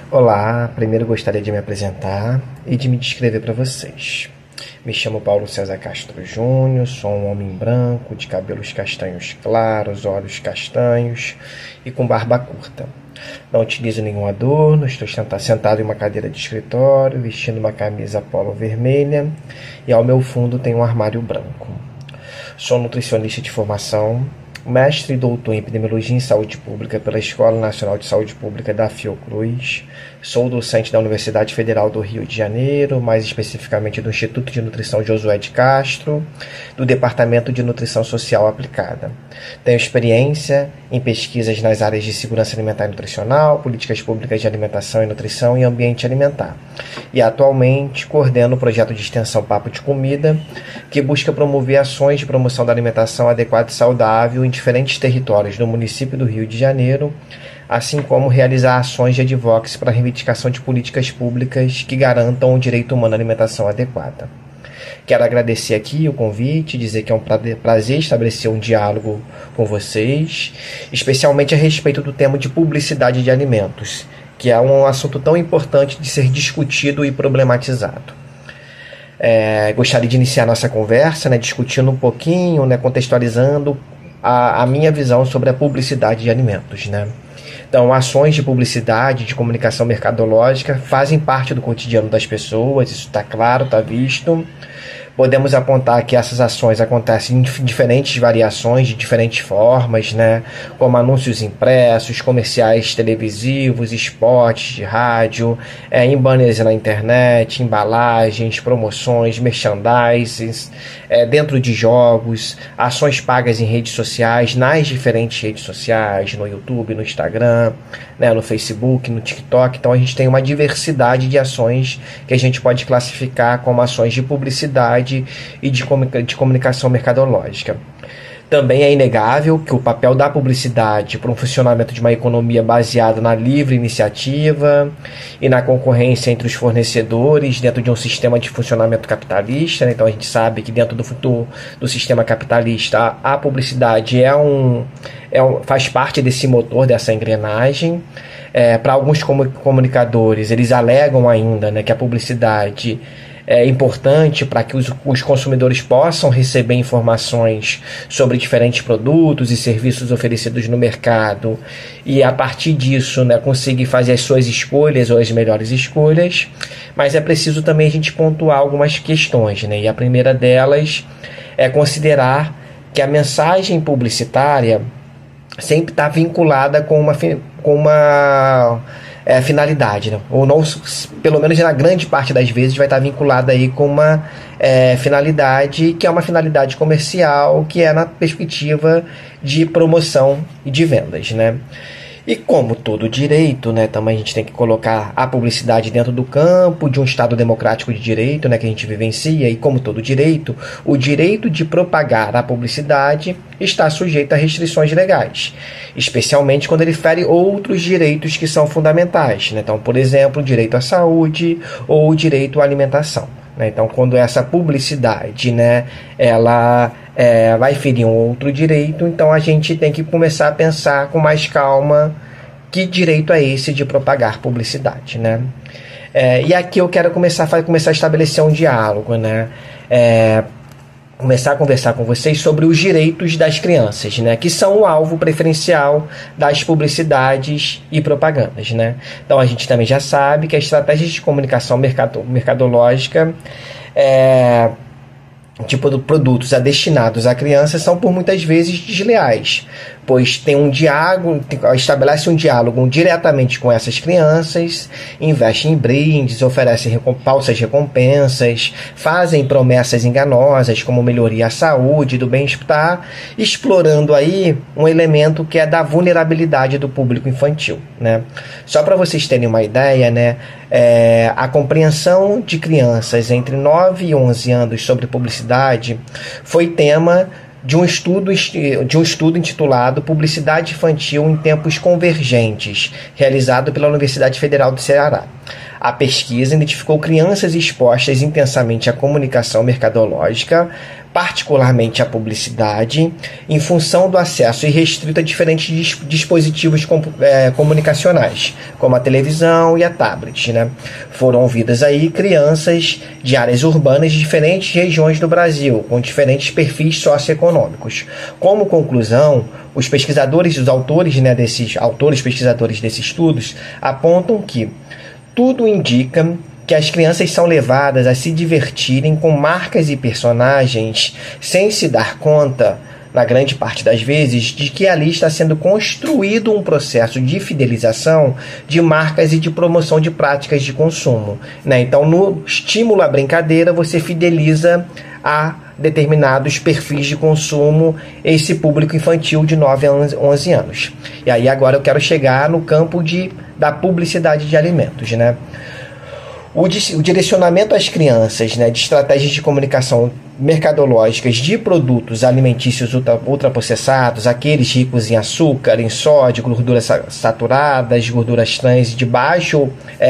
Olá, primeiro gostaria de me apresentar e de me descrever para vocês. Me chamo Paulo César Castro Júnior, sou um homem branco, de cabelos castanhos claros, olhos castanhos e com barba curta. Não utilizo nenhum adorno, estou sentado em uma cadeira de escritório, vestindo uma camisa polo vermelha e ao meu fundo tem um armário branco. Sou nutricionista de formação, mestre e doutor em Epidemiologia em Saúde Pública pela Escola Nacional de Saúde Pública da Fiocruz. Sou docente da Universidade Federal do Rio de Janeiro, mais especificamente do Instituto de Nutrição Josué de Castro, do Departamento de Nutrição Social Aplicada. Tenho experiência em pesquisas nas áreas de segurança alimentar e nutricional, políticas públicas de alimentação e nutrição e ambiente alimentar. E atualmente coordeno o projeto de extensão Papo de Comida, que busca promover ações de promoção da alimentação adequada e saudável em diferentes territórios do município do Rio de Janeiro, assim como realizar ações de advocacy para a reivindicação de políticas públicas que garantam o direito humano à alimentação adequada. Quero agradecer aqui o convite, dizer que é um prazer estabelecer um diálogo com vocês, especialmente a respeito do tema de publicidade de alimentos, que é um assunto tão importante de ser discutido e problematizado. Gostaria de iniciar nossa conversa, discutindo um pouquinho, contextualizando a minha visão sobre a publicidade de alimentos. Então, ações de publicidade, de comunicação mercadológica fazem parte do cotidiano das pessoas, isso está claro, está visto. Podemos apontar que essas ações acontecem em diferentes variações, de diferentes formas, como anúncios impressos, comerciais televisivos, spots de rádio, em banners na internet, embalagens, promoções, merchandising, dentro de jogos, ações pagas em redes sociais, nas diferentes redes sociais, no YouTube, no Instagram, no Facebook, no TikTok. Então a gente tem uma diversidade de ações que a gente pode classificar como ações de publicidade e de comunicação mercadológica. Também é inegável que o papel da publicidade para um funcionamento de uma economia baseada na livre iniciativa e na concorrência entre os fornecedores dentro de um sistema de funcionamento capitalista. Então a gente sabe que dentro do sistema capitalista a publicidade faz parte desse motor, dessa engrenagem. Para alguns comunicadores, eles alegam ainda que a publicidade é importante para que os consumidores possam receber informações sobre diferentes produtos e serviços oferecidos no mercado e, a partir disso, conseguir fazer as suas escolhas ou as melhores escolhas. Mas é preciso também a gente pontuar algumas questões, e a primeira delas é considerar que a mensagem publicitária sempre está vinculada com uma finalidade, ou não, pelo menos na grande parte das vezes vai estar vinculada aí com uma finalidade que é uma finalidade comercial, que é na perspectiva de promoção e de vendas, E como todo direito, também a gente tem que colocar a publicidade dentro do campo de um Estado democrático de direito, que a gente vivencia, e como todo direito, o direito de propagar a publicidade está sujeito a restrições legais, especialmente quando ele fere outros direitos que são fundamentais, Então, por exemplo, o direito à saúde ou o direito à alimentação. Então, quando essa publicidade, ela vai ferir um outro direito, então a gente tem que começar a pensar com mais calma que direito é esse de propagar publicidade, E aqui eu quero começar a estabelecer um diálogo, começar a conversar com vocês sobre os direitos das crianças, que são o alvo preferencial das publicidades e propagandas, Então a gente também já sabe que a estratégia de comunicação mercadológica tipo de produtos destinados a crianças são por muitas vezes desleais, pois estabelece um diálogo diretamente com essas crianças, investe em brindes, oferece falsas recompensas, fazem promessas enganosas como melhoria à saúde, do bem-estar, explorando aí um elemento que é da vulnerabilidade do público infantil, Só para vocês terem uma ideia, a compreensão de crianças entre 9 e 11 anos sobre publicidade foi tema de um estudo intitulado Publicidade Infantil em Tempos Convergentes, realizado pela Universidade Federal do Ceará. A pesquisa identificou crianças expostas intensamente à comunicação mercadológica particularmente a publicidade, em função do acesso irrestrito a diferentes dispositivos comunicacionais, como a televisão e a tablet, né? Foram ouvidas aí crianças de áreas urbanas de diferentes regiões do Brasil, com diferentes perfis socioeconômicos. Como conclusão, os pesquisadores, os autores, né, pesquisadores desses estudos, apontam que tudo indica que as crianças são levadas a se divertirem com marcas e personagens sem se dar conta, na grande parte das vezes, de que ali está sendo construído um processo de fidelização de marcas e de promoção de práticas de consumo, né? Então, no estímulo à brincadeira, você fideliza a determinados perfis de consumo esse público infantil de 9 a 11 anos. E aí agora eu quero chegar no campo da publicidade de alimentos, né? O direcionamento às crianças, né, de estratégias de comunicação mercadológicas de produtos alimentícios ultraprocessados, aqueles ricos em açúcar, em sódio, gorduras saturadas, gorduras trans de baixo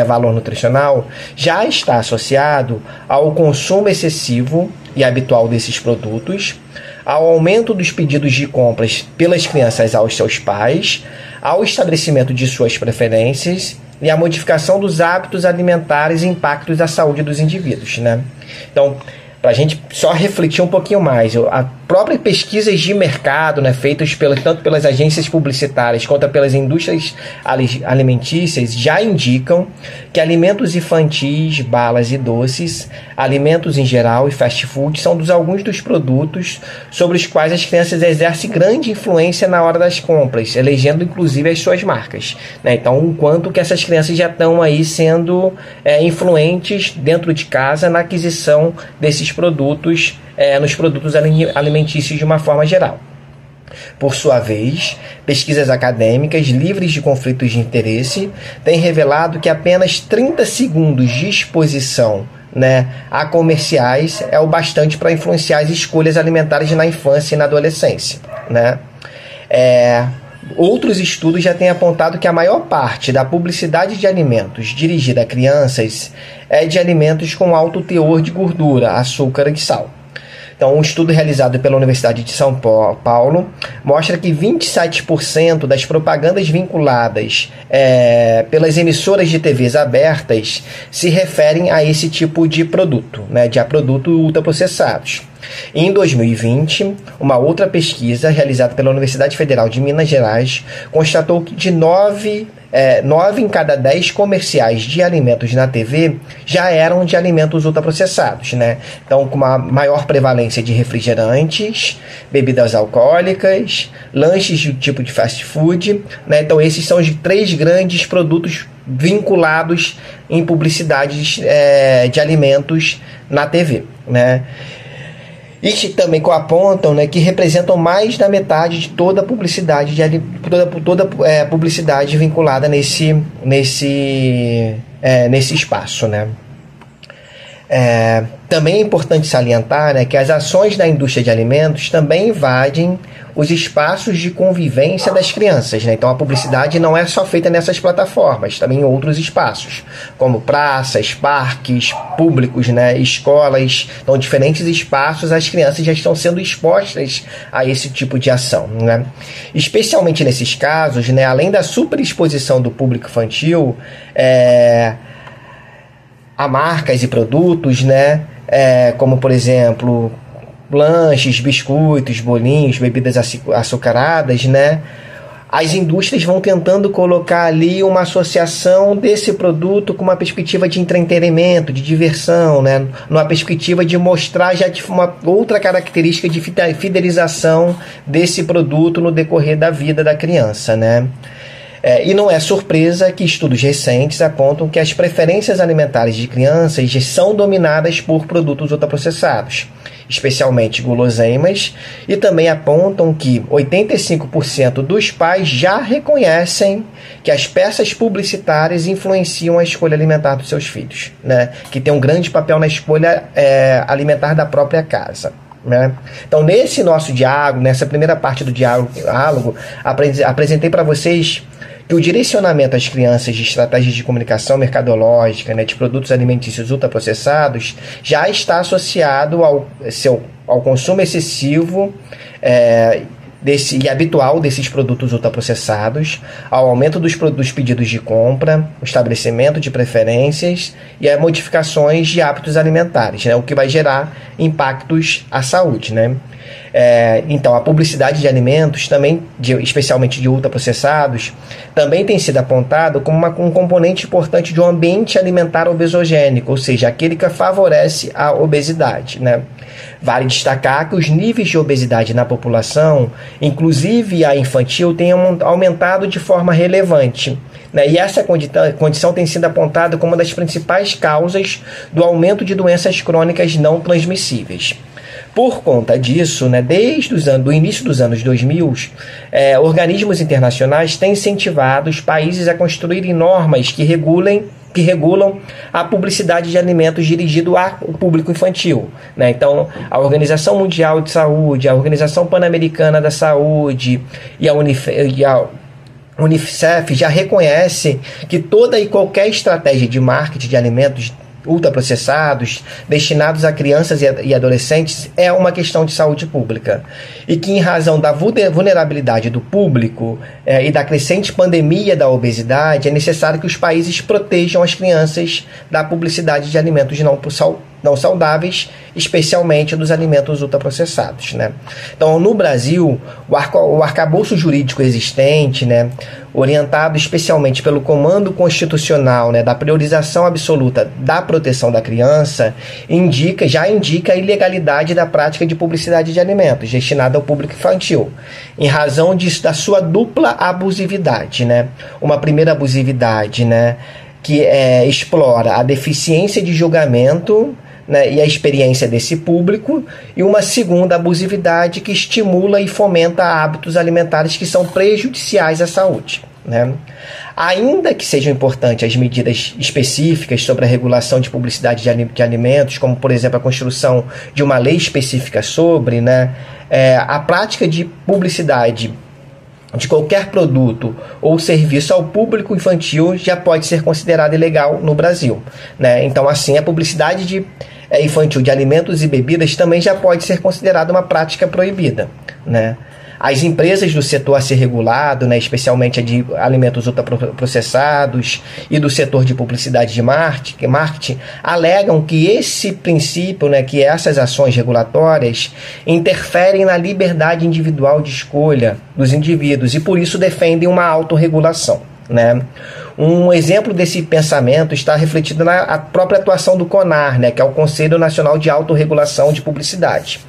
valor nutricional, já está associado ao consumo excessivo e habitual desses produtos, ao aumento dos pedidos de compras pelas crianças aos seus pais, ao estabelecimento de suas preferências e a modificação dos hábitos alimentares e impactos à saúde dos indivíduos, né? Então, para a gente só refletir um pouquinho mais, a própria pesquisas de mercado, né, feitas tanto pelas agências publicitárias quanto pelas indústrias alimentícias, já indicam que alimentos infantis, balas e doces, alimentos em geral e fast food são alguns dos produtos sobre os quais as crianças exercem grande influência na hora das compras, elegendo inclusive as suas marcas, né? Então, o quanto que essas crianças já estão aí sendo influentes dentro de casa na aquisição desses produtos, nos produtos alimentícios de uma forma geral. Por sua vez, pesquisas acadêmicas livres de conflitos de interesse têm revelado que apenas 30 segundos de exposição, né, a comerciais é o bastante para influenciar as escolhas alimentares na infância e na adolescência, né? Outros estudos já têm apontado que a maior parte da publicidade de alimentos dirigida a crianças é de alimentos com alto teor de gordura, açúcar e sal. Então, um estudo realizado pela Universidade de São Paulo mostra que 27% das propagandas vinculadas pelas emissoras de TVs abertas se referem a esse tipo de produto, né, de produtos ultraprocessados. Em 2020, uma outra pesquisa realizada pela Universidade Federal de Minas Gerais constatou que de 9 em cada 10 comerciais de alimentos na TV já eram de alimentos ultraprocessados, né? Então, com uma maior prevalência de refrigerantes, bebidas alcoólicas, lanches de tipo de fast food, né? Então, esses são os 3 grandes produtos vinculados em publicidades de alimentos na TV, né? E também apontam, né, que representam mais da metade de toda a publicidade, publicidade vinculada nesse espaço, né? Também é importante salientar, né, que as ações da indústria de alimentos também invadem os espaços de convivência das crianças, né? Então a publicidade não é só feita nessas plataformas, também em outros espaços, como praças, parques públicos, né, escolas. Então, diferentes espaços, as crianças já estão sendo expostas a esse tipo de ação, né? Especialmente nesses casos, né, além da superexposição do público infantil a marcas e produtos, né, como, por exemplo, lanches, biscoitos, bolinhos, bebidas açucaradas, né? As indústrias vão tentando colocar ali uma associação desse produto com uma perspectiva de entretenimento, de diversão, né? Numa perspectiva de mostrar já uma outra característica de fidelização desse produto no decorrer da vida da criança, né? E não é surpresa que estudos recentes apontam que as preferências alimentares de crianças são dominadas por produtos ultraprocessados, especialmente guloseimas, e também apontam que 85% dos pais já reconhecem que as peças publicitárias influenciam a escolha alimentar dos seus filhos, né? Que tem um grande papel na escolha alimentar da própria casa, né? Então, nesse nosso diálogo, nessa primeira parte do diálogo, apresentei para vocês que o direcionamento às crianças de estratégias de comunicação mercadológica, né, de produtos alimentícios ultraprocessados, já está associado ao ao consumo excessivo e habitual desses produtos ultraprocessados, ao aumento dos pedidos de compra, o estabelecimento de preferências e as modificações de hábitos alimentares, né, o que vai gerar impactos à saúde, né? Então, a publicidade de alimentos, também, especialmente de ultraprocessados, também tem sido apontado como um componente importante de um ambiente alimentar obesogênico, ou seja, aquele que favorece a obesidade, né? Vale destacar que os níveis de obesidade na população, inclusive a infantil, têm aumentado de forma relevante, né? E essa condição tem sido apontada como uma das principais causas do aumento de doenças crônicas não transmissíveis. Por conta disso, né, desde o início dos anos 2000, organismos internacionais têm incentivado os países a construírem normas que regulam a publicidade de alimentos dirigido ao público infantil, né? Então, a Organização Mundial de Saúde, a Organização Pan-Americana da Saúde e a Unicef já reconhece que toda e qualquer estratégia de marketing de alimentos ultraprocessados destinados a crianças e adolescentes é uma questão de saúde pública, e que, em razão da vulnerabilidade do público e da crescente pandemia da obesidade, é necessário que os países protejam as crianças da publicidade de alimentos não saudáveis, especialmente dos alimentos ultraprocessados, né? Então, no Brasil, o arcabouço jurídico existente, né, orientado especialmente pelo comando constitucional, né, da priorização absoluta da proteção da criança, já indica a ilegalidade da prática de publicidade de alimentos destinada ao público infantil, em razão da sua dupla abusividade, né? Uma primeira abusividade, né, que explora a deficiência de julgamento, né, e a experiência desse público, e uma segunda abusividade que estimula e fomenta hábitos alimentares que são prejudiciais à saúde, né? Ainda que sejam importantes as medidas específicas sobre a regulação de publicidade de alimentos, como, por exemplo, a construção de uma lei específica sobre, né, a prática de publicidade de qualquer produto ou serviço ao público infantil já pode ser considerada ilegal no Brasil, né? Então, assim, a publicidade infantil de alimentos e bebidas também já pode ser considerada uma prática proibida, né? As empresas do setor a ser regulado, né, especialmente a de alimentos ultraprocessados e do setor de publicidade de marketing, alegam que esse princípio, né, que essas ações regulatórias interferem na liberdade individual de escolha dos indivíduos e, por isso, defendem uma autorregulação, né? Um exemplo desse pensamento está refletido na própria atuação do CONAR, né, que é o Conselho Nacional de Autorregulação de Publicidade.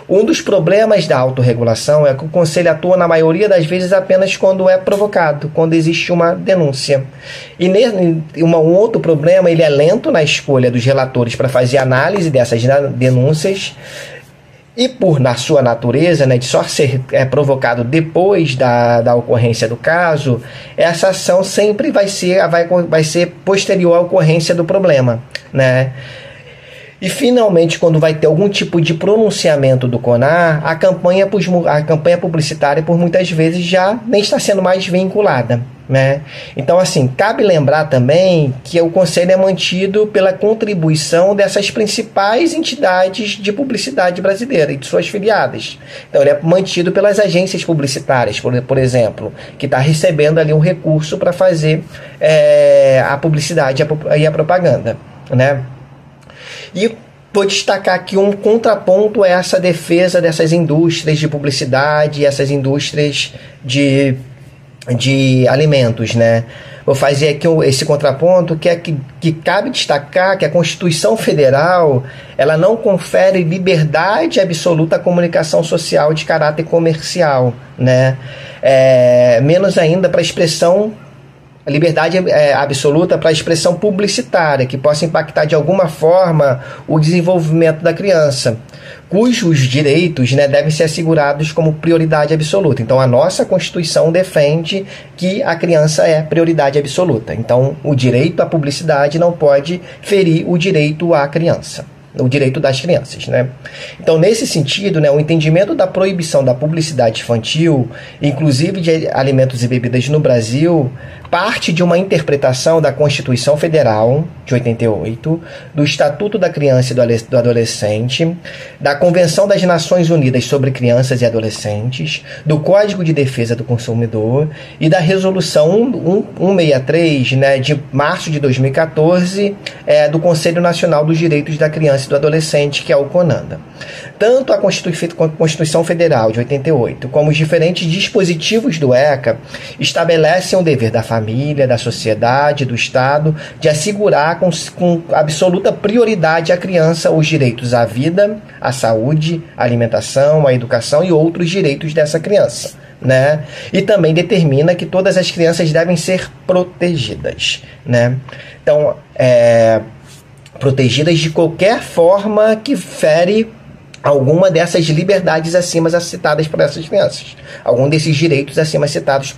Um dos problemas da autorregulação é que o Conselho atua na maioria das vezes apenas quando é provocado, quando existe uma denúncia. E um outro problema, ele é lento na escolha dos relatores para fazer análise dessas denúncias, e na sua natureza, né, de só ser provocado depois da ocorrência do caso, essa ação sempre vai ser posterior à ocorrência do problema, né? E, finalmente, quando vai ter algum tipo de pronunciamento do CONAR, a campanha publicitária, por muitas vezes, já nem está sendo mais vinculada, né? Então, assim, cabe lembrar também que o Conselho é mantido pela contribuição dessas principais entidades de publicidade brasileira e de suas filiadas. Então, ele é mantido pelas agências publicitárias, por exemplo, que está recebendo ali um recurso para fazer a publicidade e a propaganda, né? E vou destacar aqui um contraponto a essa defesa dessas indústrias de publicidade, essas indústrias de alimentos, né? Vou fazer aqui esse contraponto, que cabe destacar que a Constituição Federal, ela não confere liberdade absoluta à comunicação social de caráter comercial, né? Menos ainda para a expressão liberdade absoluta para a expressão publicitária, que possa impactar de alguma forma o desenvolvimento da criança, cujos direitos, né, devem ser assegurados como prioridade absoluta. Então, a nossa Constituição defende que a criança é prioridade absoluta. Então, o direito à publicidade não pode ferir o direito à criança, o direito das crianças, né? Então, nesse sentido, né, o entendimento da proibição da publicidade infantil, inclusive de alimentos e bebidas no Brasil, parte de uma interpretação da Constituição Federal de 88, do Estatuto da Criança e do Adolescente, da Convenção das Nações Unidas sobre Crianças e Adolescentes, do Código de Defesa do Consumidor e da Resolução 163, né, de março de 2014, do Conselho Nacional dos Direitos da Criança e do Adolescente, que é o CONADA. Tanto a Constituição Federal de 88 como os diferentes dispositivos do ECA estabelecem o dever da família, da sociedade, do Estado de assegurar com absoluta prioridade à criança os direitos à vida, à saúde, à alimentação, à educação e outros direitos dessa criança, né? E também determina que todas as crianças devem ser protegidas, né? Então, protegidas de qualquer forma que fere alguma dessas liberdades acima citadas para essas crianças, algum desses direitos acima citados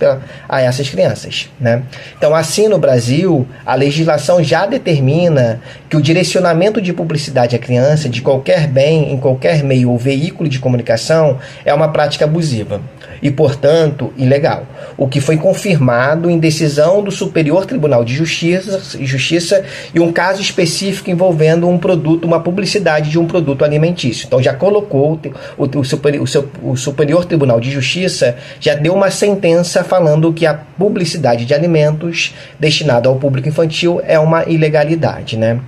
a essas crianças, né? Então, assim, no Brasil, a legislação já determina que o direcionamento de publicidade à criança de qualquer bem, em qualquer meio ou veículo de comunicação, é uma prática abusiva e, portanto, ilegal, o que foi confirmado em decisão do Superior Tribunal de Justiça e um caso específico envolvendo uma publicidade de um produto alimentício. Então, já colocou o Superior Tribunal de Justiça, já deu uma sentença falando que a publicidade de alimentos destinada ao público infantil é uma ilegalidade, né?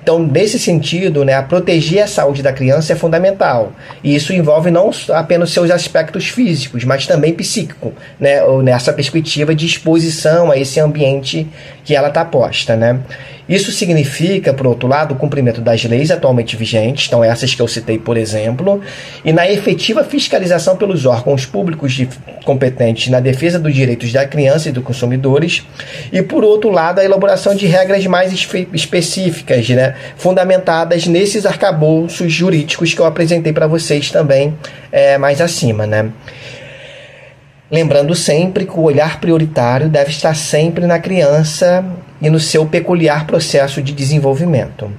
Então, nesse sentido, né, proteger a saúde da criança é fundamental, e isso envolve não apenas seus aspectos físicos, mas também psíquico, né, nessa perspectiva de exposição a esse ambiente que ela está posta, né? Isso significa, por outro lado, o cumprimento das leis atualmente vigentes, então essas que eu citei, por exemplo, e na efetiva fiscalização pelos órgãos públicos competentes na defesa dos direitos da criança e dos consumidores, e, por outro lado, a elaboração de regras mais específicas, né, fundamentadas nesses arcabouços jurídicos que eu apresentei para vocês também mais acima, né? Lembrando sempre que o olhar prioritário deve estar sempre na criança e no seu peculiar processo de desenvolvimento.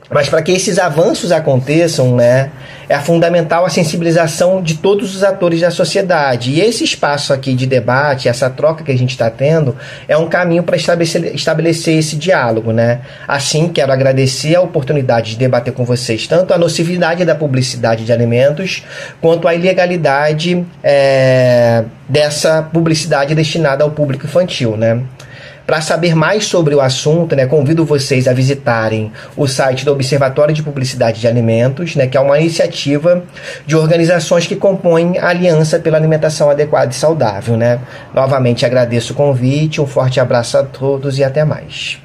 Mas para que esses avanços aconteçam, né, é fundamental a sensibilização de todos os atores da sociedade. E esse espaço aqui de debate, essa troca que a gente está tendo, é um caminho para estabelecer esse diálogo, né? Assim, quero agradecer a oportunidade de debater com vocês tanto a nocividade da publicidade de alimentos, quanto a ilegalidade dessa publicidade destinada ao público infantil, né? Para saber mais sobre o assunto, né, convido vocês a visitarem o site do Observatório de Publicidade de Alimentos, né, que é uma iniciativa de organizações que compõem a Aliança pela Alimentação Adequada e Saudável, né? Novamente agradeço o convite, um forte abraço a todos e até mais.